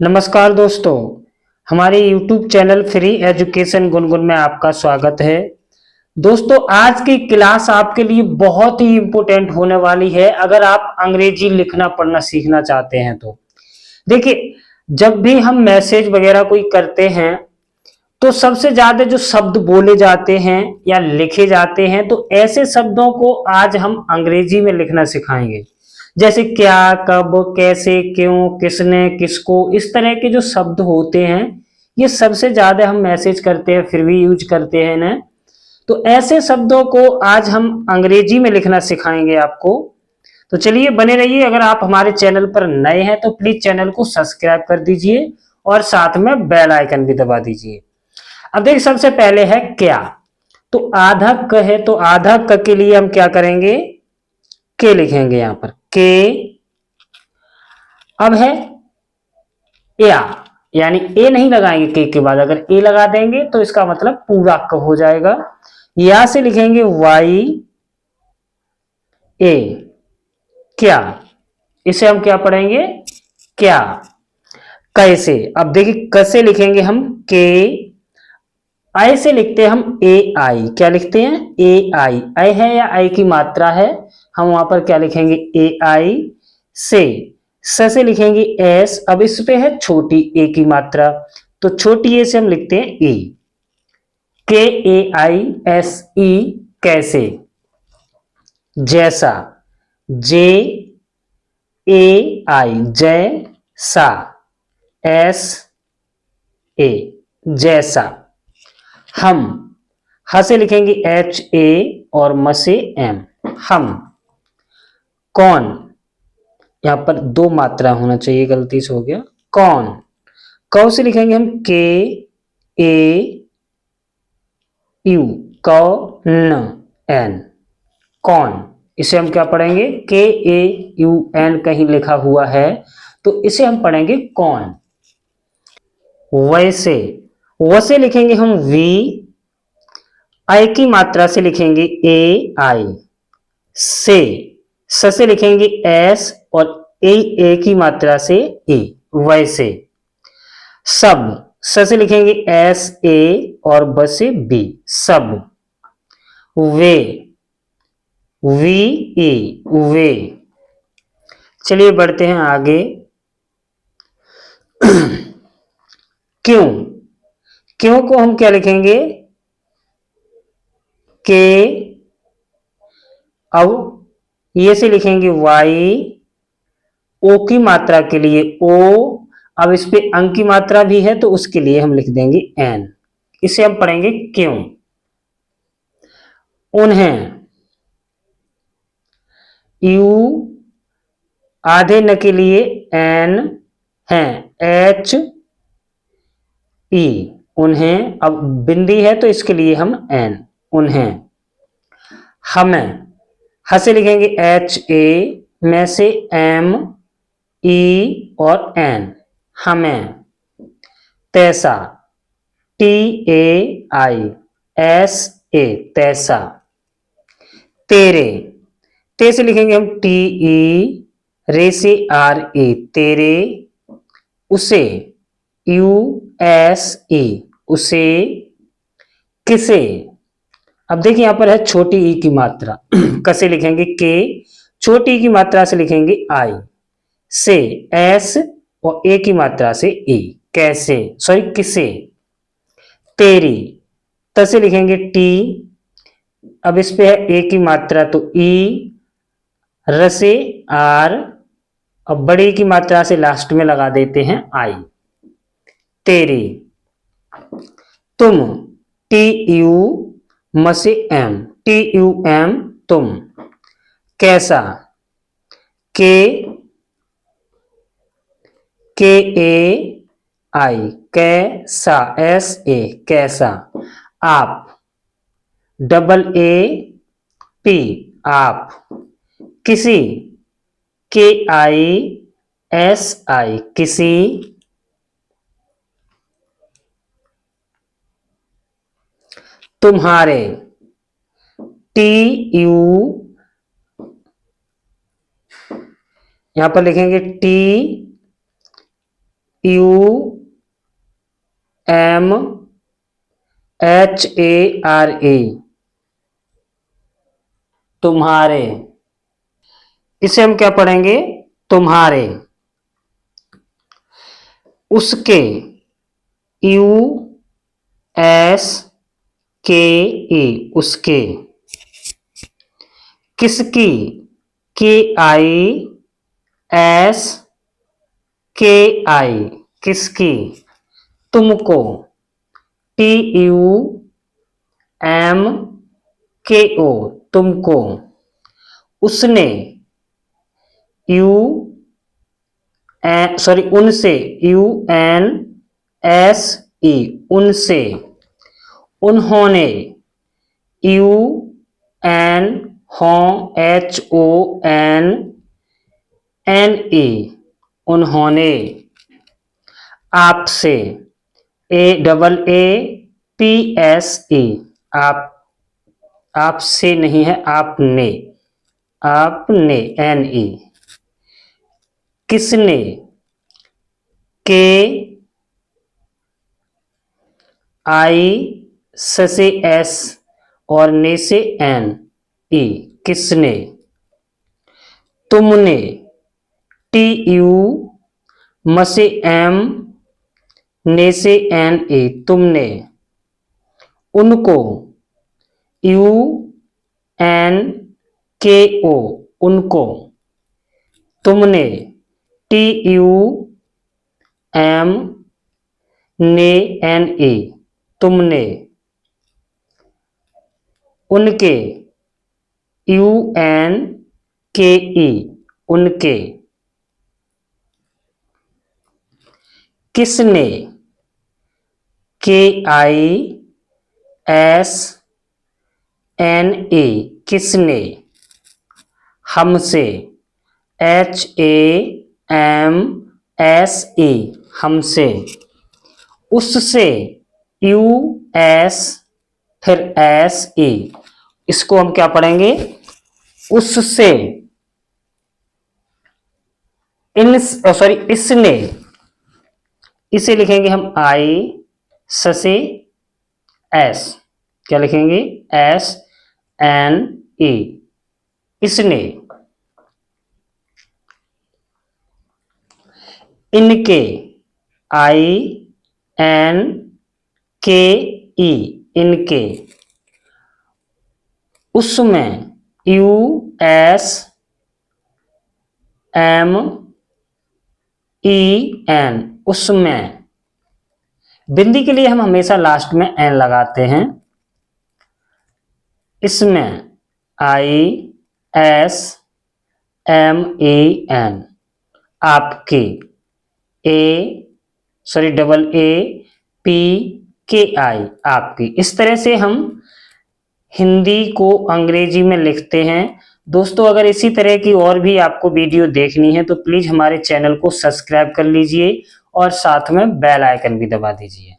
नमस्कार दोस्तों, हमारे YouTube channel free education Gungun में आपका स्वागत है। दोस्तों, आज की क्लास आपके लिए बहुत ही इम्पोर्टेंट होने वाली है अगर आप अंग्रेजी लिखना पढ़ना सीखना चाहते हैं तो। देखिए, जब भी हम मैसेज वगैरह कोई करते हैं तो सबसे ज्यादा जो शब्द बोले जाते हैं या लिखे जाते हैं तो ऐसे शब्दों को आज हम अंग्रेजी में लिखना सिखाएंगे। जैसे क्या, कब, कैसे, क्यों, किसने, किसको, इस तरह के जो शब्द होते हैं ये सबसे ज्यादा हम मैसेज करते हैं फिर भी यूज करते हैं ना। तो ऐसे शब्दों को आज हम अंग्रेजी में लिखना सिखाएंगे आपको। तो चलिए बने रहिए। अगर आप हमारे चैनल पर नए हैं तो प्लीज चैनल को सब्सक्राइब कर दीजिए और साथ में बेल आइकन भी दबा दीजिए। अब देखिए, सबसे पहले है क्या। तो आधा क है तो आधा क के लिए हम क्या करेंगे, के लिखेंगे यहां पर के। अब है या, यानी ए नहीं लगाएंगे के बाद, अगर ए लगा देंगे तो इसका मतलब पूरा क हो जाएगा। या से लिखेंगे वाई ए, क्या। इसे हम क्या पढ़ेंगे, क्या। कैसे, अब देखिए कैसे लिखेंगे हम के। आई से लिखते हैं हम ए आई, क्या लिखते हैं ए आई। आई है या आई की मात्रा है, हम वहां पर क्या लिखेंगे ए आई से। से लिखेंगे एस, अब इस पे है छोटी ए की मात्रा तो छोटी ए से हम लिखते हैं ए, के ए आई एस ई, कैसे। जैसा, जे ए आई, जय सा, एस ए, जैसा। हम, ह से लिखेंगे एच ए और म से एम, हम। कौन, यहां पर दो मात्रा होना चाहिए, गलती से हो गया, कौन। कौ से लिखेंगे हम के ए यू, कौ न एन, कौन। इसे हम क्या पढ़ेंगे, के ए यू एन कहीं लिखा हुआ है तो इसे हम पढ़ेंगे कौन। वैसे, वैसे लिखेंगे हम वी, आई की मात्रा से लिखेंगे ए आई, से लिखेंगे एस और ए की मात्रा से ए, वैसे। सब, से लिखेंगे एस ए और ब से बी, सब। वे, वी ए, वे। चलिए बढ़ते हैं आगे। क्यों, क्यों को हम क्या लिखेंगे के, अब ये से लिखेंगे वाई, ओ की मात्रा के लिए ओ, अब इस पे अंक की मात्रा भी है तो उसके लिए हम लिख देंगे एन। इसे हम पढ़ेंगे क्यों। उन्हें, यू, आधे न के लिए एन है, एच ई, उन्हें, अब बिंदी है तो इसके लिए हम एन, उन्हें। हमें, ह से लिखेंगे एच ए, में से एम ई और एन, हमें। तैसा, T A I S A, तैसा। तेरे, ते से लिखेंगे हम टी ई, रे से आर ए, तेरे। उसे, यू एस ए, उसे। किसे, अब देखिए यहां पर है छोटी ई की मात्रा कसे लिखेंगे के, छोटी ई की मात्रा से लिखेंगे आई, से एस और ए की मात्रा से ए, कैसे, सॉरी किसे। तेरी, तसे लिखेंगे टी, अब इस पे है ए की मात्रा तो ई, र से आर, अब बड़ी की मात्रा से लास्ट में लगा देते हैं आई, तेरी। तुम, टी यू, म से एम, टी यू एम, तुम। कैसा, के ए आई, कैसा, एस ए, कैसा। आप, डबल ए पी, आप। किसी, के आई एस आई, किसी। तुम्हारे, टी यू, यहां पर लिखेंगे टी UMHARE, तुम्हारे। इसे हम क्या पढ़ेंगे? तुम्हारे। उसके, USKE, उसके। किसकी, KISKI, किसकी। तुमको, TUMKO, तुमको। उसने, उनसे, UNSE, उनसे। उन्होंने, UNHONNE, उन्होंने। आपसे, AAAPSE, आप, आपसे नहीं है, आपने, आपने, NE। किसने, KI और ने से NE, किसने। तुमने, TU से M ने से NE, तुमने। उनको, UNKO, उनको। तुमने, TUM ने NE, तुमने। उनके, UNKE, उनके। किसने, KISNE, किसने। हमसे, HAMSE, हमसे। उससे, US फिर SE, इसको हम क्या पढ़ेंगे? उससे। इसने, इसे लिखेंगे हम से S, क्या लिखेंगे? SNE, इसने। इनके, INKE, इनके। उसमें, USMEN, उसमें। बिंदी के लिए हम हमेशा लास्ट में एन लगाते हैं। इसमें, ISMEN, आपकी। AAPKI, आपकी। इस तरह से हम हिंदी को अंग्रेजी में लिखते हैं। दोस्तों, अगर इसी तरह की और भी आपको वीडियो देखनी है तो प्लीज हमारे चैनल को सब्सक्राइब कर लीजिए और साथ में बेल आइकन भी दबा दीजिए।